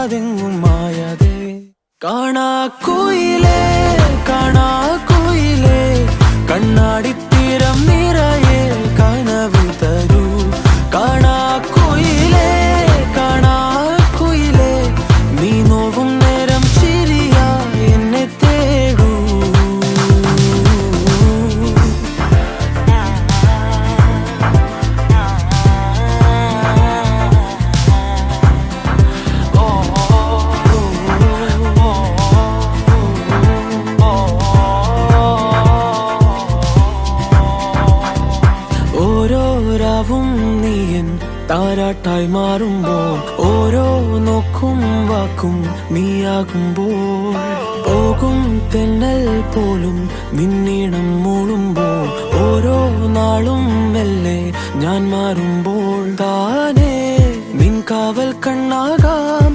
കാണാതെങ്ങും മായാതെ. കാണാ കുയിലേ കാണാ കുയിലേ കണ്ണാടിത്തീരം നിറയെ കനവ് തരൂ. കാണാ കുയിലേ കാണാ കുയിലേ നീ നോവും നേരം ചിരിയാ എന്നെ തേടൂ. ഓരോരാവും നീയൻ താരാട്ടായി മാറുമ്പോൾ, ഓരോ നോക്കും വാക്കും നീയാകുമ്പോൾ, പോകും തെന്നൽ പോലും നിന്നീണം മൂളുമ്പോൾ, ഓരോ നാളും മെല്ലെ ഞാൻ മാറുമ്പോൾ, താനേ നിൻ കാവൽ കണ്ണാകാം